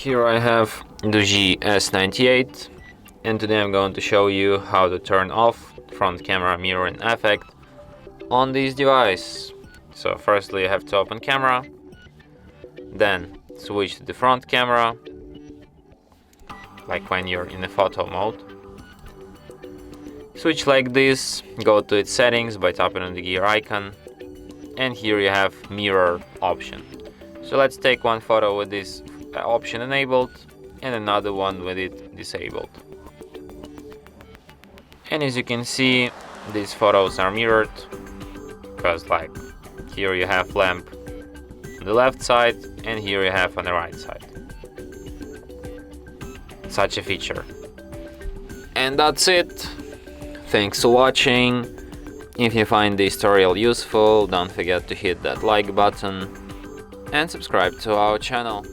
Here I have Doogee S98, and today I'm going to show you how to turn off front camera mirroring effect on this device. So firstly you have to open camera, then switch to the front camera, like when you're in the photo mode. Switch like this, go to its settings by tapping on the gear icon, and here you have mirror option. So let's take one photo with this option enabled and another one with it disabled. And as you can see, these photos are mirrored, because like here you have lamp on the left side and here you have on the right side. Such a feature. And that's it. Thanks for watching. If you find this tutorial useful, don't forget to hit that like button and subscribe to our channel.